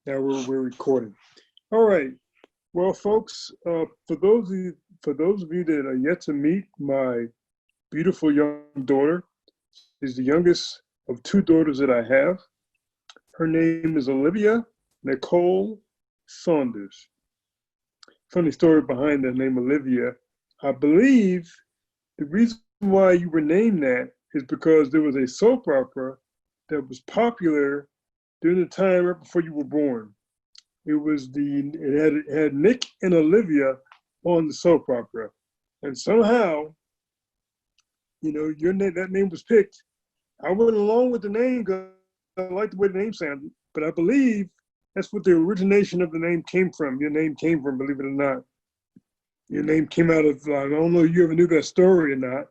Now we're recording. All right. Well, folks, for those of you that are yet to meet my beautiful young daughter, is the youngest of two daughters that I have. Her name is Olivia Nicole Saunders. Funny story behind the name Olivia. I believe the reason why you were named that is because there was a soap opera that was popular during the time right before you were born. It had Nick and Olivia on the soap opera, and somehow, that name was picked. I went along with the name because I liked the way the name sounded, but I believe that's what the origination of the name came from. Your name came from, believe it or not. Your name came out of, I don't know if you ever knew that story or not,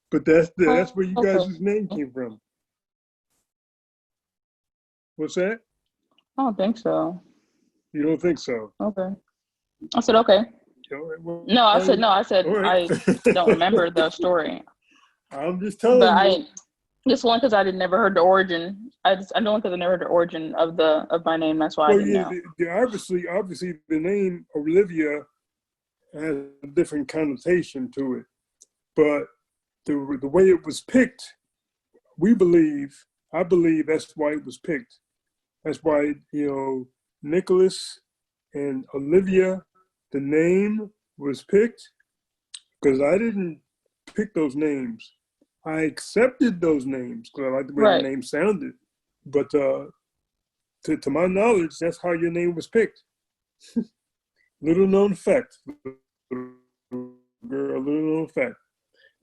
but that's where you Okay. guys' name came from. What's that? I don't think so. You don't think so? Okay. I said okay. All right, well, No, I said no. I said all right. I don't remember the story, I'm just but telling you. I just one because I did never heard the origin. I know because I never heard the origin of my name. That's why I Well, didn't yeah, know. obviously, the name Olivia has a different connotation to it, but the way it was picked, I believe that's why it was picked. That's why Nicholas and Olivia, the name was picked because I didn't pick those names. I accepted those names because I liked the way the Right. name sounded, but to my knowledge, that's how your name was picked. Little known fact, girl, little known fact.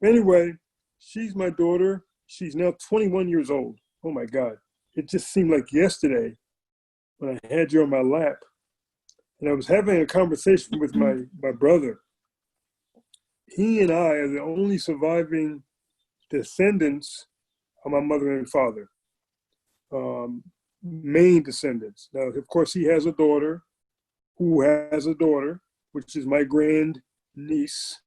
Anyway, she's my daughter. She's now 21 years old. Oh my God. It just seemed like yesterday when I had you on my lap and I was having a conversation with my brother. He and I are the only surviving descendants of my mother and father, main descendants. Now, of course, he has a daughter who has a daughter, which is my grand niece.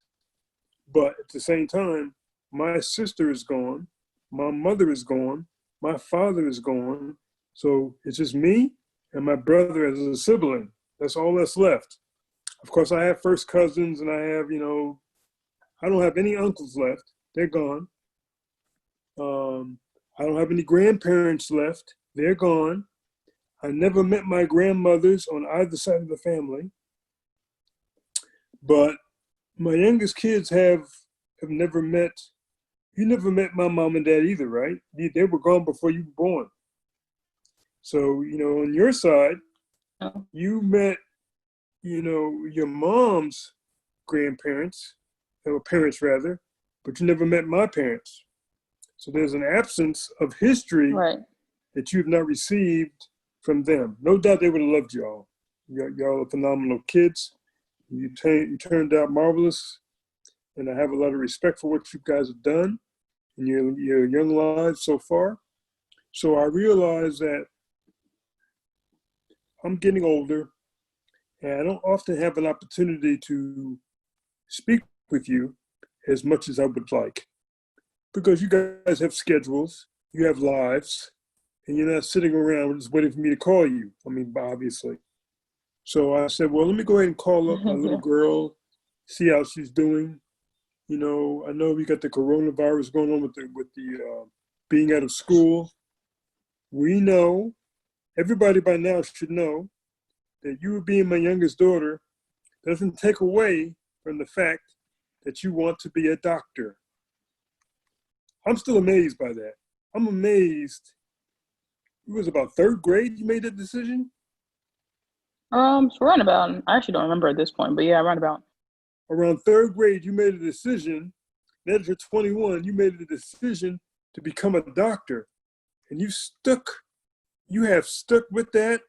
But at the same time, my sister is gone, my mother is gone, my father is gone. So it's just me and my brother as a sibling. That's all that's left. Of course, I have first cousins and I have, I don't have any uncles left. They're gone. I don't have any grandparents left. They're gone. I never met my grandmothers on either side of the family. But my youngest kids have never met. You never met my mom and dad either, right? They were gone before you were born. So, on your side, No. you met, your mom's grandparents, or parents rather, but you never met my parents. So there's an absence of history Right. that you've not received from them. No doubt they would have loved y'all. Y'all are phenomenal kids. You turned out marvelous, and I have a lot of respect for what you guys have done in your young lives so far. So I realize that I'm getting older, and I don't often have an opportunity to speak with you as much as I would like, because you guys have schedules, you have lives, and you're not sitting around just waiting for me to call you. I mean, obviously. So I said, well, let me go ahead and call up my little Yeah. girl, see how she's doing. I know we got the coronavirus going on with the being out of school. We know, everybody by now should know that you being my youngest daughter doesn't take away from the fact that you want to be a doctor. I'm still amazed by that. I'm amazed. It was about third grade you made that decision? So roundabout. I actually don't remember at this point, but yeah, roundabout. Around third grade, you made a decision. Now that you're 21, you made a decision to become a doctor. And you have stuck with that.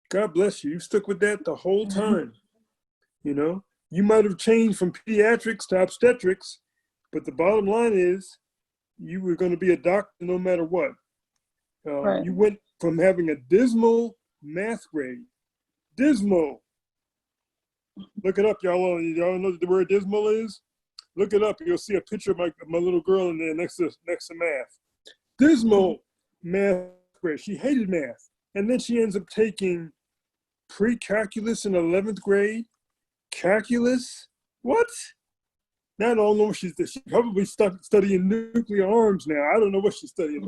God bless you. You stuck with that the whole time. You might have changed from pediatrics to obstetrics, but the bottom line is you were going to be a doctor no matter what. Right. You went from having a dismal math grade. Dismal. Look it up, y'all. Y'all know what the word dismal is? Look it up. You'll see a picture of my little girl in there next to math. Dismal math grade. She hated math. And then she ends up taking pre-calculus in 11th grade. Calculus? What? Now I don't know what she's probably studying nuclear arms now. I don't know what she's studying.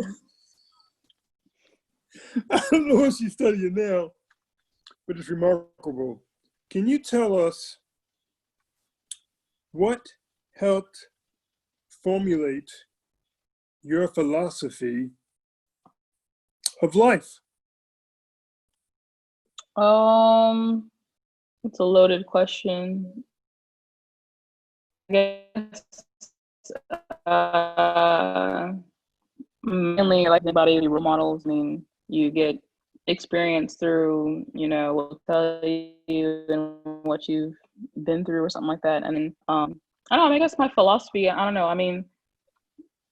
I don't know what she's studying now, but it's remarkable. Can you tell us what helped formulate your philosophy of life? It's a loaded question. I guess mainly like anybody role models. I mean, you get experience through, what tell you and what you've been through or something like that. And then I don't know, I mean, I guess my philosophy, I don't know. I mean,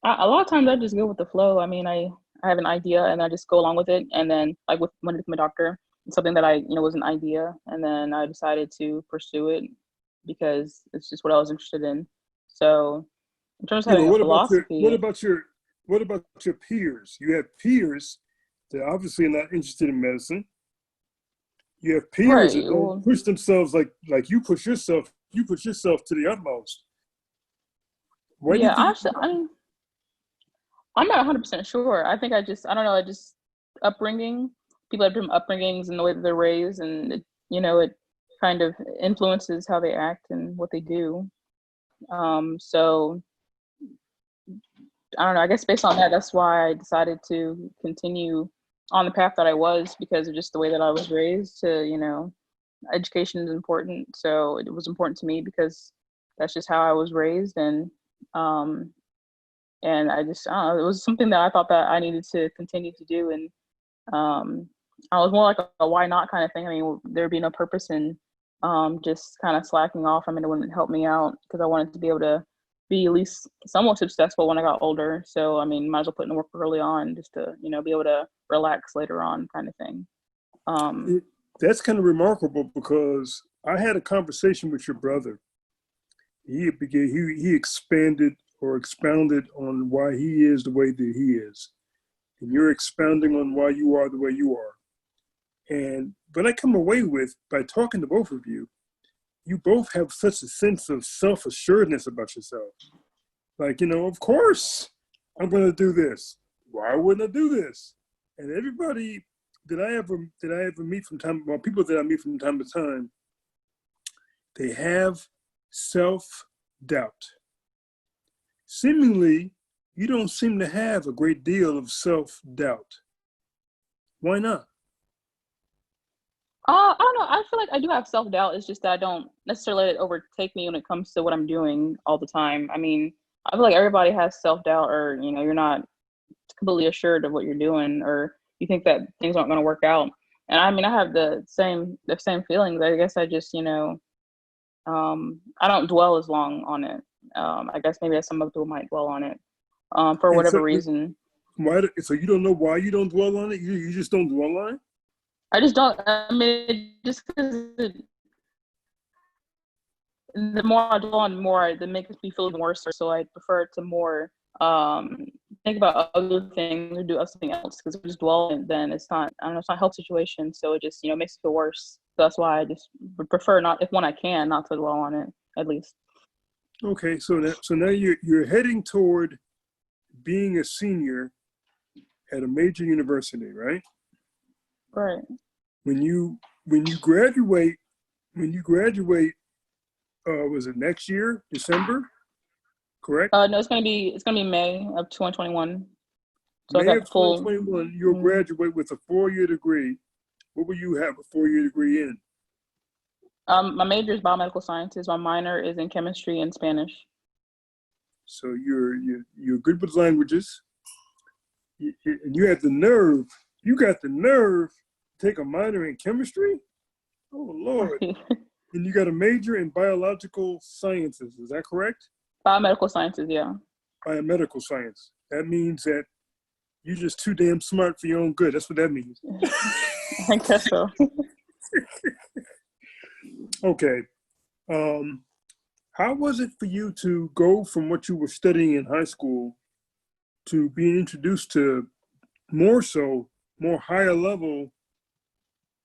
a lot of times I just go with the flow. I mean, I have an idea and I just go along with it. And then like when I became a doctor, it's something that I, was an idea. And then I decided to pursue it because it's just what I was interested in. So in terms of having a philosophy. What about your peers? You have peers that obviously are not interested in medicine. You have peers that don't push themselves like you push yourself. You push yourself to the utmost. Actually, I'm not 100% sure. I think I don't know, upbringing. People have different upbringings and the way that they're raised, and it kind of influences how they act and what they do. So I don't know. I guess based on that, that's why I decided to continue on the path that I was, because of just the way that I was raised. Education is important, so it was important to me because that's just how I was raised, and I just, I don't know, it was something that I thought that I needed to continue to do, and I was more like a why not kind of thing. I mean, there'd be no purpose in just kind of slacking off. I mean, it wouldn't help me out because I wanted to be able to be at least somewhat successful when I got older. So, I mean, might as well put in the work early on just to, be able to relax later on kind of thing. That's kind of remarkable because I had a conversation with your brother. He expanded or expounded on why he is the way that he is. And you're expounding on why you are the way you are. And what I come away with by talking to both of you both have such a sense of self-assuredness about yourself. Like, of course I'm going to do this. Why wouldn't I do this? And everybody that I ever meet people that I meet from time to time, they have self-doubt. Seemingly, you don't seem to have a great deal of self-doubt. Why not? I don't know. I feel like I do have self-doubt. It's just that I don't necessarily let it overtake me when it comes to what I'm doing all the time. I mean, I feel like everybody has self-doubt, or, you're not completely assured of what you're doing, or you think that things aren't going to work out. And I mean, I have the same feelings. I guess I just, I don't dwell as long on it. I guess maybe some other people might dwell on it for whatever reason. So you don't know why you don't dwell on it? You just don't dwell on it? I just don't. I mean, just because the more I dwell on, the more it makes me feel even worse. So I prefer to more think about other things or do something else. Because if I just dwell on it, then it's not. I don't know. It's not a health situation. So it just makes me feel worse. So that's why I just would prefer not, if when I can, not to dwell on it at least. Okay, so now you're heading toward being a senior at a major university, right? Right. When you graduate, was it next year, December? Correct? No, it's gonna be May of 2021. So May of 2021, you'll graduate with a 4-year degree. What will you have a 4-year degree in? My major is biomedical sciences. My minor is in chemistry and Spanish. So you're good with languages. And you have the nerve. You got the nerve to take a minor in chemistry? Oh, Lord. And you got a major in biological sciences. Is that correct? Biomedical sciences, yeah. Biomedical science. That means that you're just too damn smart for your own good. That's what that means. I guess so. Okay. How was it for you to go from what you were studying in high school to being introduced to more higher level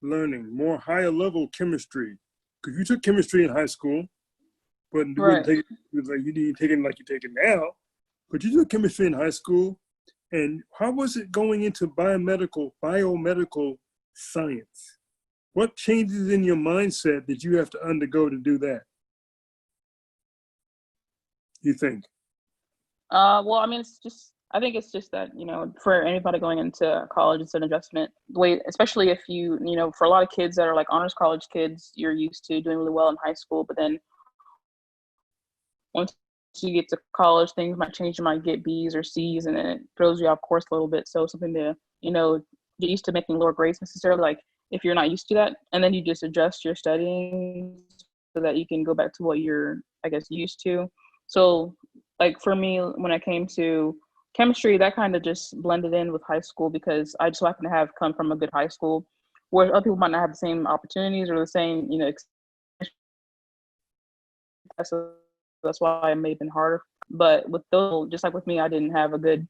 learning, more higher level chemistry? Because you took chemistry in high school, but you wouldn't Right. take it, like you didn't take it like you take it now. But you took chemistry in high school, and how was it going into biomedical science? What changes in your mindset did you have to undergo to do that, you think? Well, I mean, I think it's just that, for anybody going into college, it's an adjustment. The way, especially if for a lot of kids that are like honors college kids, you're used to doing really well in high school, but then once you get to college, things might change. You might get B's or C's, and then it throws you off course a little bit. So something to, get used to making lower grades necessarily, like if you're not used to that, and then you just adjust your studying so that you can go back to what you're, I guess, used to. So like for me, when I came to chemistry, that kind of just blended in with high school because I just so happen to have come from a good high school where other people might not have the same opportunities or the same, so that's why it may have been harder. But with those, just like with me, I didn't have a good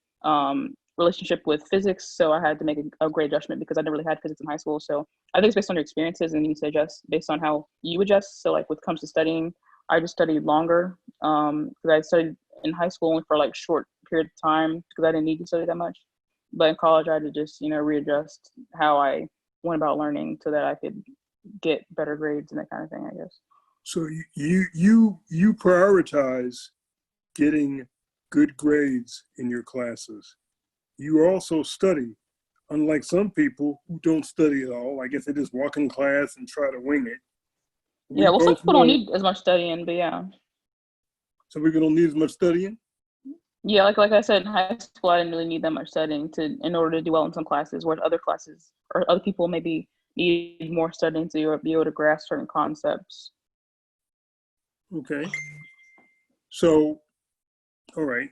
relationship with physics, so I had to make a great adjustment because I never really had physics in high school. So I think it's based on your experiences, and you need to adjust based on how you adjust. So like when it comes to studying, I just studied longer because I studied in high school only for like short period of time because I didn't need to study that much. But in college, I had to just readjust how I went about learning so that I could get better grades and that kind of thing, I guess. So you prioritize getting good grades in your classes. You also study, unlike some people who don't study at all. I guess they just walk in class and try to wing it. We Yeah, well, some both people don't know need as much studying, but yeah. some people don't need as much studying. Yeah, like I said, in high school, I didn't really need that much studying in order to do well in some classes, whereas other classes or other people maybe need more studying to be able to grasp certain concepts. Okay. So, all right.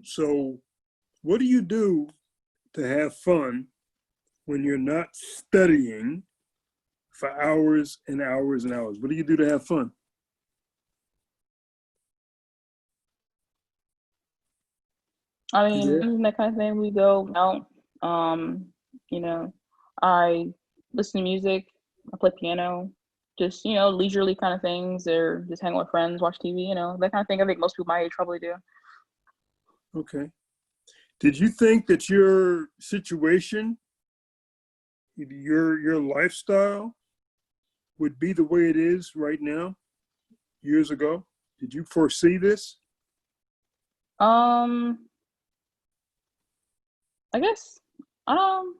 So, what do you do to have fun when you're not studying for hours and hours and hours? What do you do to have fun? I You there? mean, that kind of thing. We go out. Um, you know, I listen to music. I play piano. Just leisurely kind of things, or just hang with friends, watch TV. That kind of thing. I think most people my age probably do. Okay. Did you think that your situation, your lifestyle would be the way it is right now, years ago? Did you foresee this? Um, I guess. Um,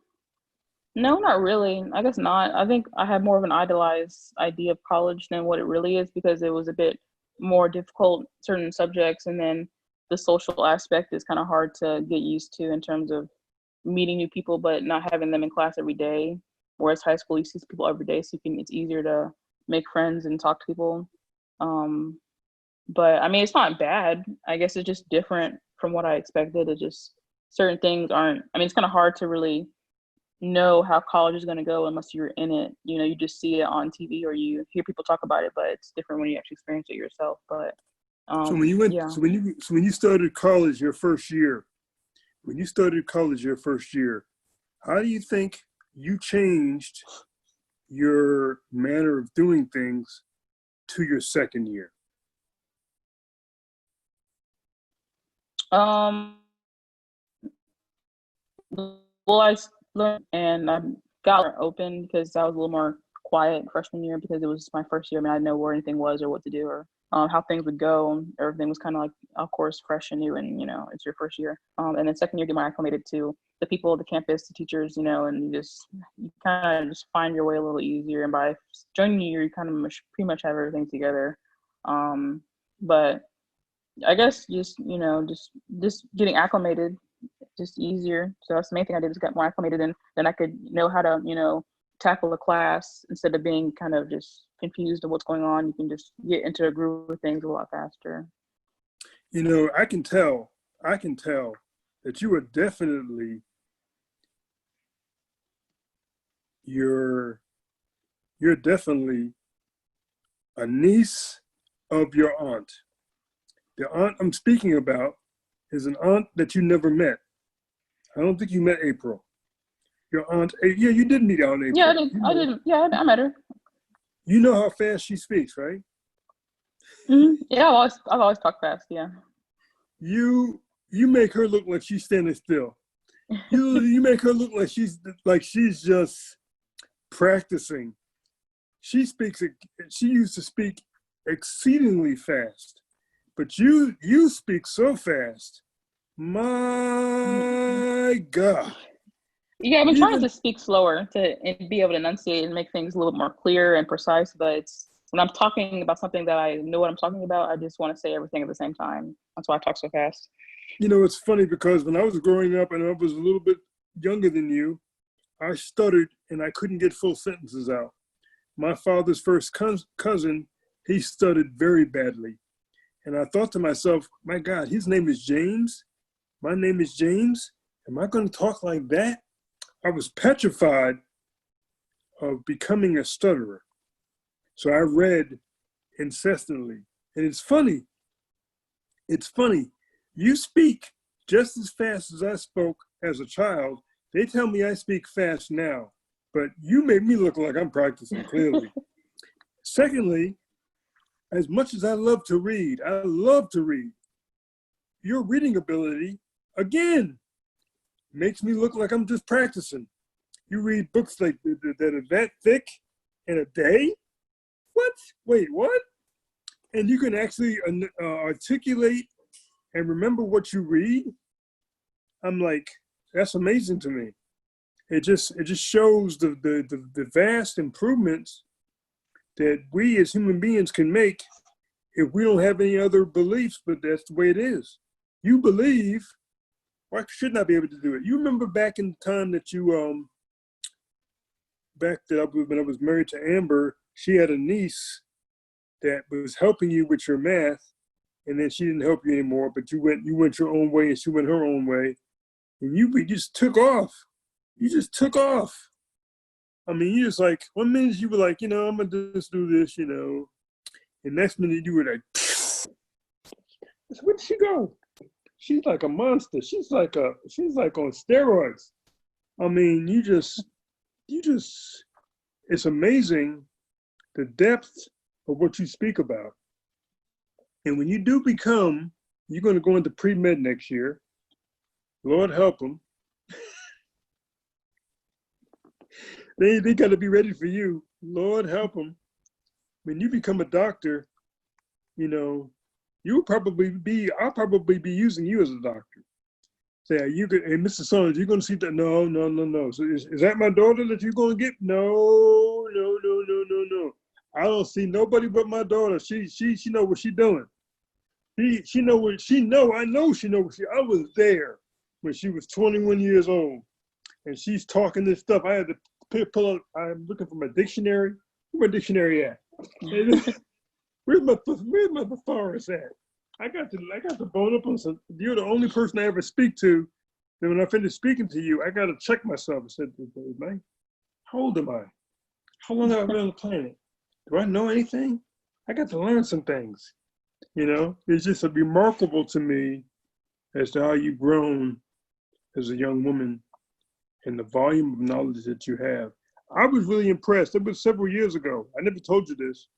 No, not really. I guess not. I think I had more of an idealized idea of college than what it really is because it was a bit more difficult, certain subjects, and then the social aspect is kind of hard to get used to in terms of meeting new people, but not having them in class every day. Whereas high school, you see people every day, so it's easier to make friends and talk to people. Um, but I mean, it's not bad. I guess it's just different from what I expected. It's just certain things aren't. I mean, it's kind of hard to really know how college is going to go unless you're in it. You just see it on TV or you hear people talk about it, but it's different when you actually experience it yourself. But yeah. So when you started college your first year, when you started college your first year, how do you think you changed your manner of doing things to your second year? Um, well, I learned and I got more open because I was a little more quiet freshman year because it was my first year. I mean, I didn't know where anything was or what to do or how things would go. Everything was kind of like, of course, fresh and new, and it's your first year. And then second year, get more acclimated to the people, the campus, the teachers, and you kind of just find your way a little easier. And by joining year, you kind of pretty much have everything together. But I guess just getting acclimated just easier. So that's the main thing I did is get more acclimated and then I could know how to, tackle a class instead of being kind of just confused of what's going on. You can just get into a groove of things a lot faster. I can tell that you are definitely you're you're definitely a niece of your aunt. The aunt I'm speaking about is an aunt that you never met. I don't think you met April. Your aunt, yeah, you did meet Aunt Yeah, I April. did. I did. Yeah, I met her. You know how fast she speaks, right? Yeah, I've always talked fast. Yeah. You you make her look like she's standing still. You make her look like she's just practicing. She speaks. She used to speak exceedingly fast, but you speak so fast. My God! Yeah, I've been trying Even to speak slower to and be able to enunciate and make things a little more clear and precise. But it's when I'm talking about something that I know what I'm talking about, I just want to say everything at the same time. That's why I talk so fast. it's funny because when I was growing up and I was a little bit younger than you, I stuttered and I couldn't get full sentences out. My father's first cousin, he stuttered very badly. And I thought to myself, my God, his name is James. My name is James. Am I going to talk like that? I was petrified of becoming a stutterer. So I read incessantly. And it's funny. It's funny. You speak just as fast as I spoke as a child. They tell me I speak fast now, but you make me look like I'm practicing clearly. Secondly, as much as I love to read, your reading ability, again, makes me look like I'm just practicing. You read books like that are that thick in a day? What? Wait, what? And you can actually articulate and remember what you read? I'm like, that's amazing to me. It just shows the vast improvements that we as human beings can make if we don't have any other beliefs, but that's the way it is. You believe, why shouldn't I be able to do it? You remember back in the time that when I was married to Amber, she had a niece that was helping you with your math, and then she didn't help you anymore, but you went your own way and she went her own way. And you just took off. You just took off. I mean, you just like, one minute you were like, I'm going to just do this, and next minute you were like, where did she go? She's like a monster. She's like on steroids. I mean, it's amazing the depth of what you speak about. And when you do you're going to go into pre-med next year. Lord help them. They got to be ready for you. Lord help them. When you become a doctor, I'll probably be using you as a doctor. Say, hey, Mr. Saunders, you're going to see that? No. So is that my daughter that you're going to get? No. I don't see nobody but my daughter. She know what she's doing. I was there when she was 21 years old, and she's talking this stuff. I had to pull up. I'm looking for my dictionary. Where's my dictionary at? Where's my thesaurus at? I got to bone up on some. You're the only person I ever speak to. Then when I finish speaking to you, I got to check myself. I said, man, how old am I? How long have I been on the planet? Do I know anything? I got to learn some things. It's just remarkable to me as to how you've grown as a young woman and the volume of knowledge that you have. I was really impressed. It was several years ago. I never told you this.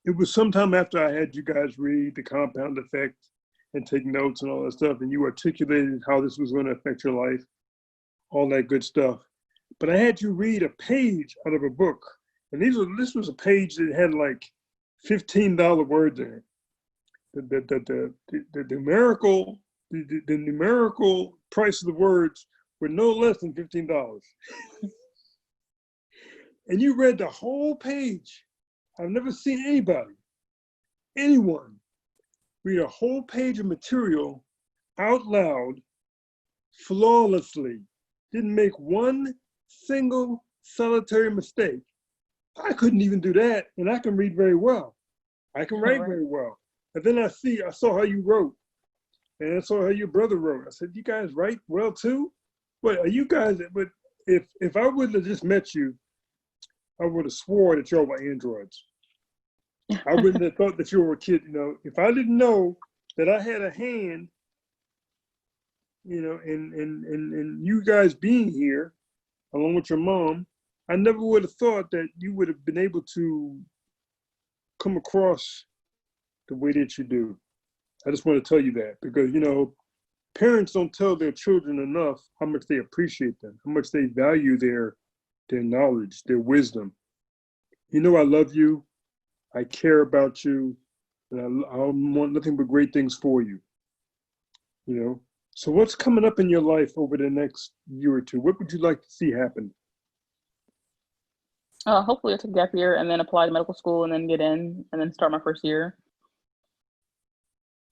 It was sometime after I had you guys read The Compound Effect and take notes and all that stuff, and you articulated how this was going to affect your life, all that good stuff. But I had you read a page out of a book, and this was a page that had like $15 words in it. The numerical price of the words were no less than $15. And you read the whole page. I've never seen anyone read a whole page of material out loud flawlessly. Didn't make one single solitary mistake. I couldn't even do that, and I can read very well. I can write very well. And then I saw how you wrote, and I saw how your brother wrote. I said, you guys write well too? But are you guys, but if I wouldn't have just met you, I would have swore that y'all were androids. I wouldn't have thought that you were a kid, If I didn't know that I had a hand, and you guys being here, along with your mom, I never would have thought that you would have been able to come across the way that you do. I just want to tell you that because, parents don't tell their children enough how much they appreciate them, how much they value their knowledge, their wisdom. I love you. I care about you. And I want nothing but great things for you. So what's coming up in your life over the next year or two? What would you like to see happen? Hopefully, I'll take a gap year and then apply to medical school and then get in and then start my first year.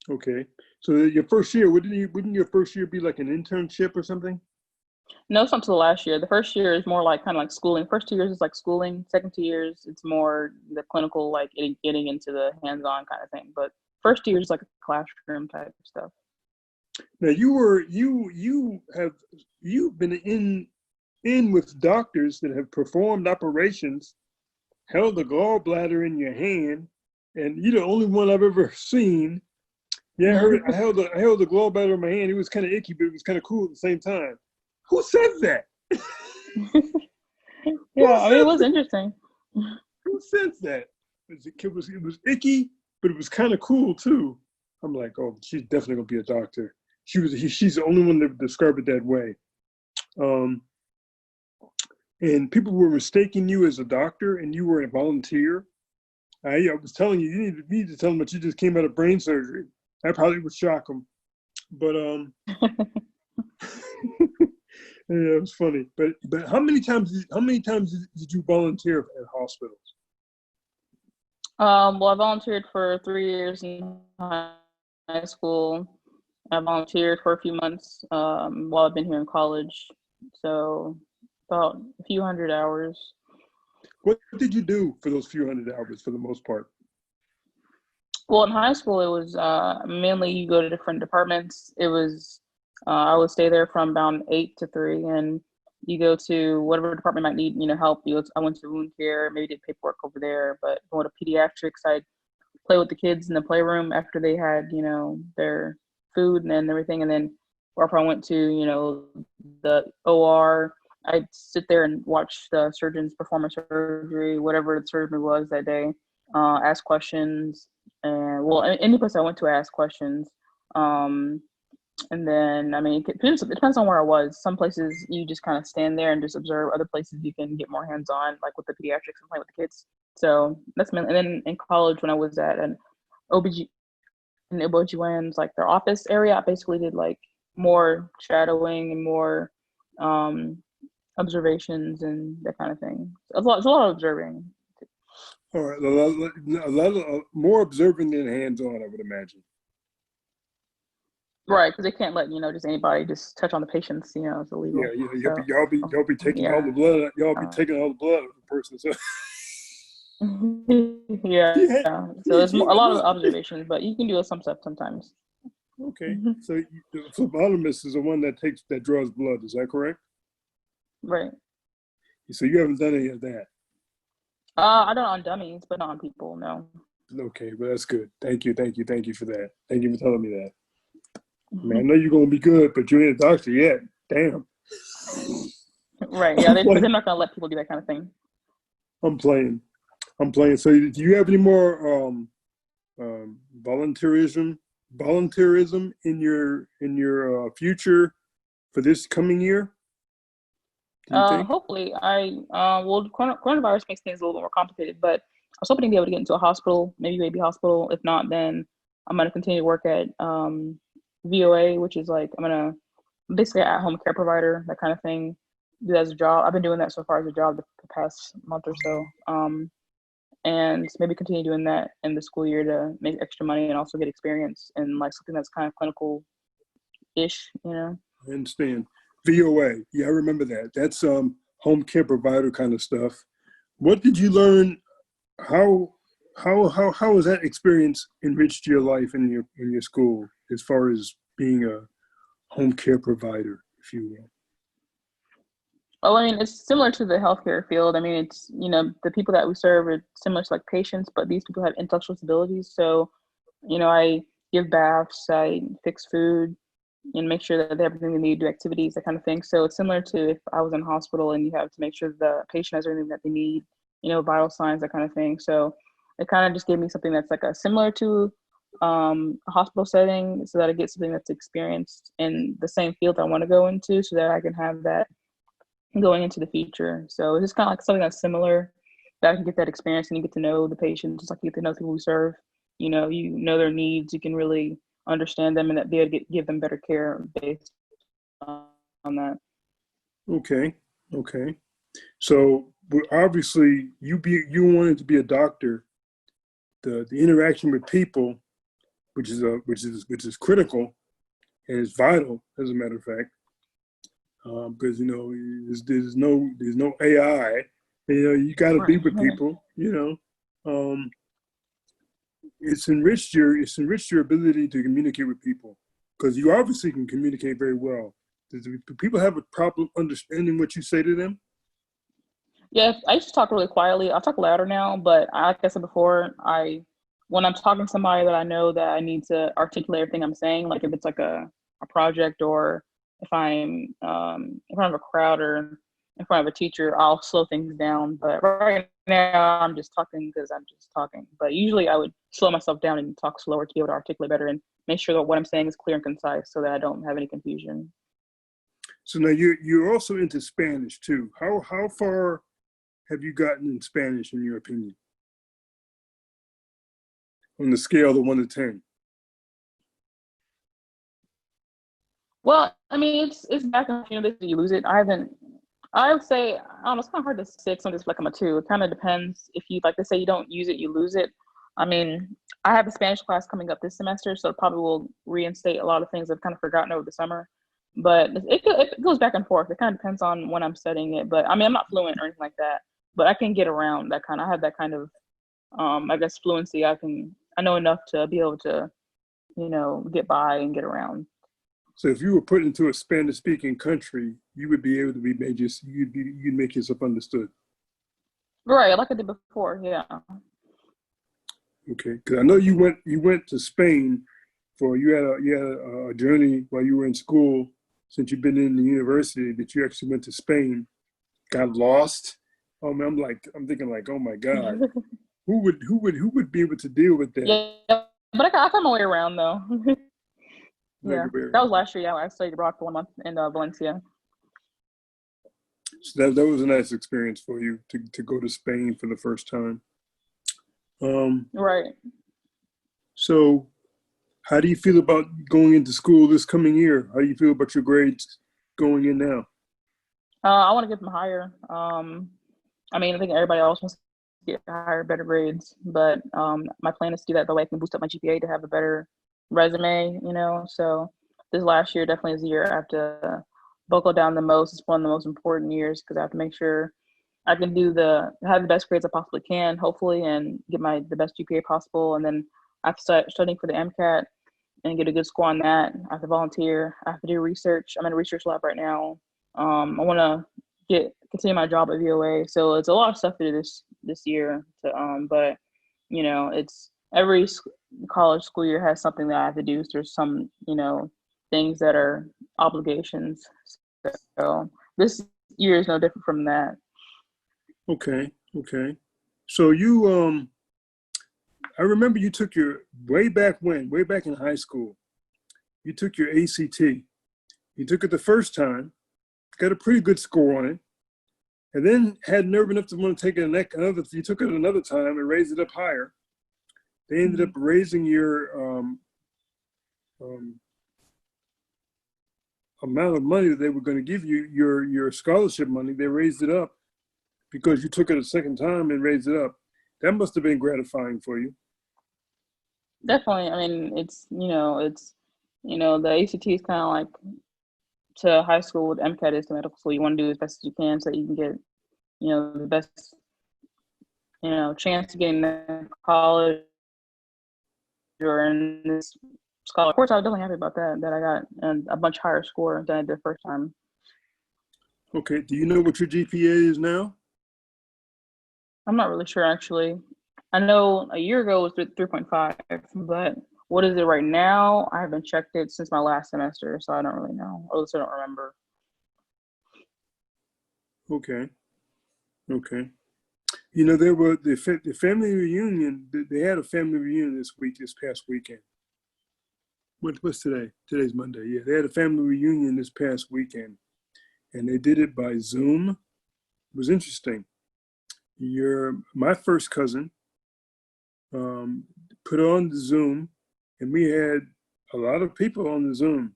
Okay. So your first year, wouldn't your first year be like an internship or something? No, it's not till the last year. The first year is more like kind of like schooling. First 2 years is like schooling. Second 2 years, it's more the clinical, like getting into the hands-on kind of thing. But first year is like a classroom type stuff. Now you've been in with doctors that have performed operations, held a gallbladder in your hand, and you're the only one I've ever seen. Yeah, I held a gallbladder in my hand. It was kind of icky, but it was kind of cool at the same time. Who says that? Yeah, I mean, it was interesting. Who says that? It was icky, but it was kind of cool too. I'm like, oh, she's definitely gonna be a doctor. She's the only one that described it that way. And people were mistaking you as a doctor, and you were a volunteer. I was telling you, you need to tell them that you just came out of brain surgery. That probably would shock them. But yeah, it was funny. But how many times did you volunteer at hospitals? Well, I volunteered for 3 years in high school. I volunteered for a few months while I've been here in college. So about a few hundred hours. What did you do for those few hundred hours for the most part? Well, in high school, it was mainly you go to different departments. It was I would stay there from about 8 to 3, and you go to whatever department might need help. I went to wound care, maybe did paperwork over there. But going to pediatrics, I'd play with the kids in the playroom after they had their food and everything, and then or if I went to the OR, I'd sit there and watch the surgeons perform a surgery, whatever the surgery was that day. Ask questions, and well, any place I went to, I asked questions. And then, I mean, it depends on where I was. Some places you just kind of stand there and just observe. Other places you can get more hands-on, like with the pediatrics and play with the kids. So that's mainly. And then in college, when I was at an OBG and OBGYN's, like their office area, I basically did like more shadowing and more observations and that kind of thing. It's a lot of observing. All right, a lot of more observing than hands-on, I would imagine. Right, because they can't let just anybody just touch on the patients. It's illegal. Yeah. Y'all be taking all the blood. Y'all be taking all the blood of the person. So. Yeah. So there's a lot of observations, but you can do some stuff sometimes. Okay. So the phlebotomist is the one that draws blood. Is that correct? Right. So you haven't done any of that. I don't on dummies, but not on people. No. Okay, well that's good. Thank you for that. Thank you for telling me that. Man, I know you're gonna be good, but you ain't a doctor yet. Damn. Right. Yeah, they're not gonna let people do that kind of thing. I'm playing. So, do you have any more volunteerism in your future for this coming year? Do you think? Hopefully, well, coronavirus makes things a little bit more complicated, but I was hoping to be able to get into a hospital, maybe baby hospital. If not, then I'm gonna continue to work at VOA, which is like I'm gonna basically at-home care provider, that kind of thing. Do that as a job. I've been doing that so far as a job the past month or so. And maybe continue doing that in the school year to make extra money and also get experience in like something that's kind of clinical-ish. I understand. VOA, yeah, I remember that. That's home care provider kind of stuff. What did you learn? How has that experience enriched your life in your school as far as being a home care provider, if you will? Well, I mean, it's similar to the healthcare field. I mean, it's, the people that we serve are similar to like patients, but these people have intellectual disabilities. So, I give baths, I fix food, and make sure that they have everything they need to do activities, that kind of thing. So it's similar to if I was in hospital and you have to make sure the patient has everything that they need, vital signs, that kind of thing. So it kind of just gave me something that's like a similar to a hospital setting, so that I get something that's experienced in the same field I want to go into, so that I can have that going into the future. So it's just kind of like something that's similar, that I can get that experience and you get to know the patient, just like you get to know the people we serve. You know their needs, you can really understand them, and that be able to give them better care based on that. Okay. Okay. So obviously you wanted to be a doctor. The interaction with people, which is critical and is vital, as a matter of fact, because there's no AI. You got to be Right. with people. It's enriched your ability to communicate with people, because you obviously can communicate very well. Do people have a problem understanding what you say to them? Yeah, I used to talk really quietly. I talk louder now, but like I said before, when I'm talking to somebody that I know that I need to articulate everything I'm saying, like if it's like a project, or if I'm in front of a crowd or in front of a teacher, I'll slow things down. But right now, I'm just talking because I'm just talking. But usually, I would slow myself down and talk slower to be able to articulate better and make sure that what I'm saying is clear and concise, so that I don't have any confusion. So now you're also into Spanish too. How far have you gotten in Spanish, in your opinion, on the scale of 1 to 10? Well, I mean, it's back in you lose it. I would say, I don't know, it's kind of hard to say something like I'm a two. It kind of depends. If you, like they say, you don't use it, you lose it. I mean, I have a Spanish class coming up this semester, so it probably will reinstate a lot of things I've kind of forgotten over the summer. But it goes back and forth. It kind of depends on when I'm studying it. But I mean, I'm not fluent or anything like that. But I can get around that kind of. I have that kind of, I guess, fluency. I know enough to be able to, get by and get around. So if you were put into a Spanish-speaking country, you would be able to be made you'd make yourself understood. Right, like I did before. Yeah. Okay, because I know you went to Spain for you had a journey while you were in school. Since you've been in the university, that you actually went to Spain, got lost. Oh man, I'm thinking like, oh my God, who would be able to deal with that? Yeah, but I found my way around though. Like, Yeah, that was last year. Yeah, I studied abroad for 1 month in Valencia. so that was a nice experience for you to go to Spain for the first time. Um, Right. so how do you feel about going into school this coming year? How do you feel about your grades going in now? I want to get them higher. I mean, I think everybody else wants to get higher, better grades, but my plan is to do that the way I can boost up my GPA to have a better resume. So this last year definitely is the year I have to buckle down the most. It's one of the most important years because I have to make sure I can have the best grades I possibly can, hopefully, and get the best GPA possible. And then I have to start studying for the MCAT and get a good score on that. I have to volunteer. I have to do research. I'm in a research lab right now. I want to continue my job at VOA. So it's a lot of stuff to do this year. But it's every college school year has something that I have to do. So there's some things that are obligations. So this year is no different from that. Okay, okay. So I remember you took your way back in high school, you took your ACT. You took it the first time, got a pretty good score on it, and then had nerve enough to want to take it another. You took it another time and raised it up higher. They ended up raising your um, amount of money that they were going to give you, your scholarship money. They raised it up because you took it a second time and raised it up. That must have been gratifying for you. Definitely. I mean, the ACT is kind of like to high school what MCAT is to medical school. You want to do as best as you can so that you can get, the best, chance to get in college or in this scholar. Of course, I was definitely happy about that I got a much higher score than I did the first time. Okay. Do you know what your GPA is now? I'm not really sure, actually. I know a year ago it was 3.5, but What is it right now? I haven't checked it since my last semester, so I don't really know. I also don't remember. Okay. Okay. You know, there were the family reunion. They had a family reunion this past weekend. What's today? Today's Monday. Yeah, they had a family reunion this past weekend, and they did it by Zoom. It was interesting. My first cousin um, put on the Zoom, and we had a lot of people on the Zoom.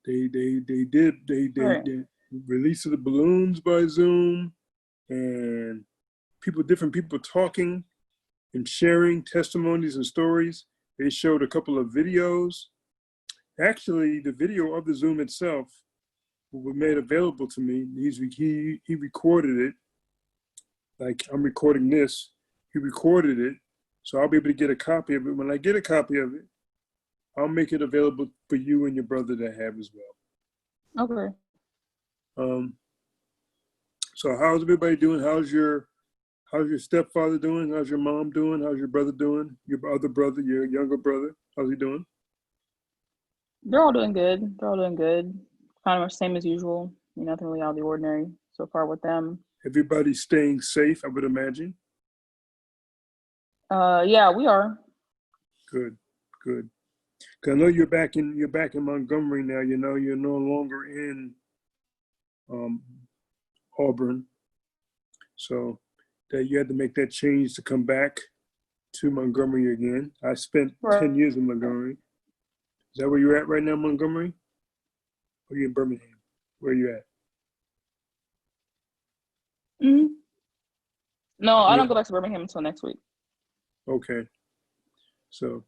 Right. They release of the balloons by Zoom, and different people talking and sharing testimonies and stories. They showed a couple of videos. Actually, the video of the Zoom itself was made available to me. He recorded it, like I'm recording this. He recorded it, so I'll be able to get a copy of it. When I get a copy of it, I'll make it available for you and your brother to have as Okay. well. So how's everybody doing? How's your stepfather doing? How's your mom doing? How's your brother doing? Your other brother, your younger brother, how's he doing? They're all doing good. They're all doing good. Kind of same as usual. Nothing really out of the ordinary so far with them. Everybody's staying safe, I would imagine. Yeah, we are. Good, good. 'Cause I know you're back in Montgomery now. You know you're no longer in um, Auburn, so that you had to make that change to come back to Montgomery again. I spent Right. 10 years in Montgomery. Is that where you're at right now, Montgomery? Or are you in Birmingham? Where are you at? Hmm. No, I Yeah. don't go back to Birmingham until next week. Okay. So,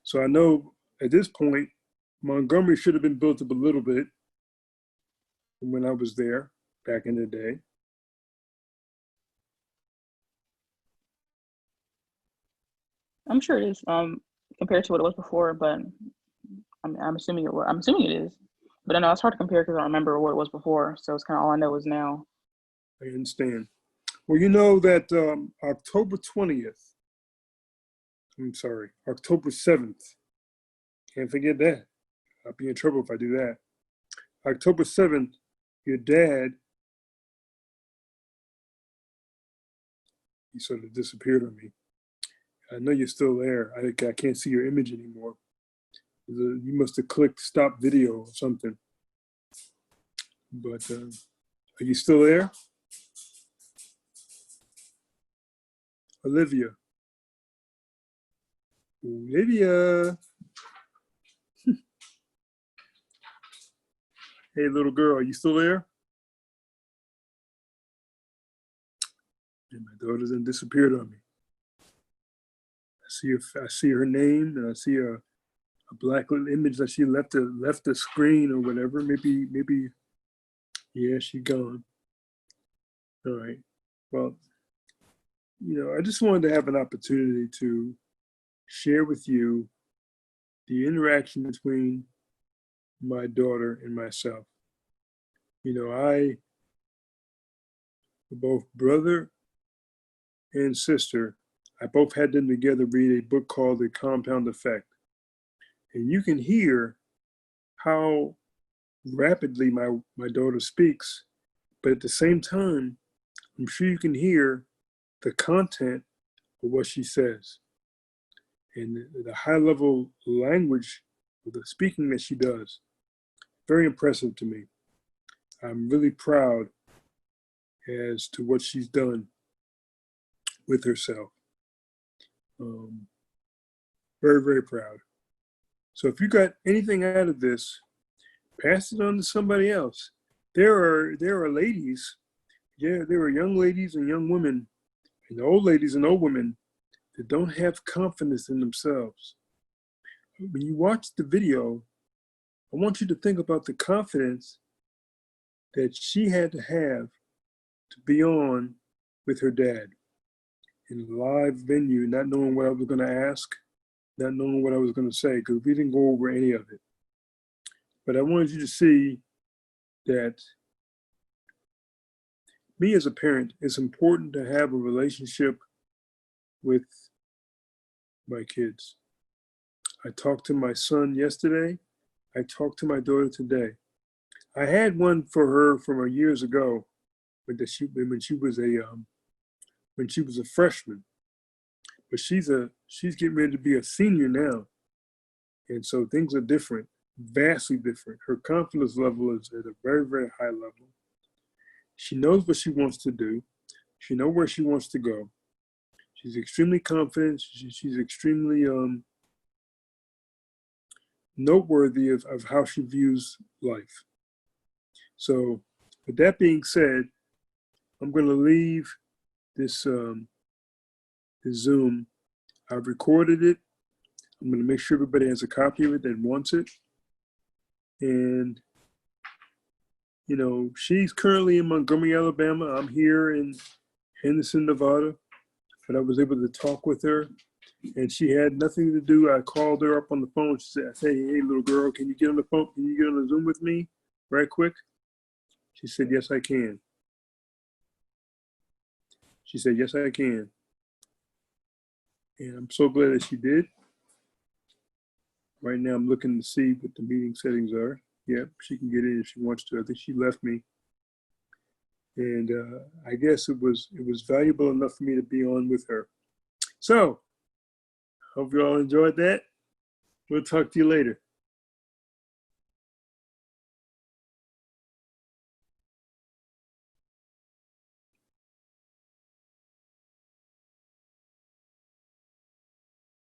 so I know at this point, Montgomery should have been built up a little bit when I was there back in the day. I'm sure it is. Compared to what it was before, but I'm assuming it. I'm assuming it is. But I know it's hard to compare because I don't remember what it was before. So it's kind of all I know is now. I understand. Well, you know that October 20th, I'm sorry, October 7th, can't forget that. I'll be in trouble if I do that. October 7th, your dad, he sort of disappeared on me. I know you're still there. I can't see your image anymore. You must have clicked stop video or something. But are you still there? Olivia. Olivia. Hey, little girl, are you still there? And my daughter then disappeared on me. I see her name, and I see a black little image that she left the screen or whatever. Maybe, yeah, she gone. All right. Well, I just wanted to have an opportunity to share with you the interaction between my daughter and myself. I, both brother and sister, I both had them together read a book called The Compound Effect. And you can hear how rapidly my daughter speaks, but at the same time, I'm sure you can hear the content of what she says and the high level language of the speaking that she does. Very impressive to me. I'm really proud as to what she's done with herself. Um, very, very proud. So if you got anything out of this, pass it on to somebody else. There are ladies, yeah, there are young ladies and young women, and old ladies and old women that don't have confidence in themselves. When you watch the video, I want you to think about the confidence that she had to have to be on with her dad in a live venue, not knowing what I was going to ask, not knowing what I was going to say, because we didn't go over any of it. But I wanted you to see that me as a parent, it's important to have a relationship with my kids. I talked to my son yesterday. I talked to my daughter today. I had one for her from years ago, when she was a freshman. But she's getting ready to be a senior now, and so things are different, vastly different. Her confidence level is at a very, very high level. She knows what she wants to do. She knows where she wants to go. She's extremely confident. She's extremely noteworthy of how she views life. So, with that being said, I'm going to leave this this Zoom. I've recorded it. I'm going to make sure everybody has a copy of it that wants it. And, you know, she's currently in Montgomery, Alabama. I'm here in Henderson, Nevada. But I was able to talk with her, and she had nothing to do. I called her up on the phone. She said, I said, hey, little girl, can you get on the phone? Can you get on the Zoom with me right quick? She said, yes, I can. She said, yes, I can. And I'm so glad that she did. Right now, I'm looking to see what the meeting settings are. Yeah, she can get in if she wants to. I think she left me. And I guess it was valuable enough for me to be on with her. So, hope you all enjoyed that. We'll talk to you later.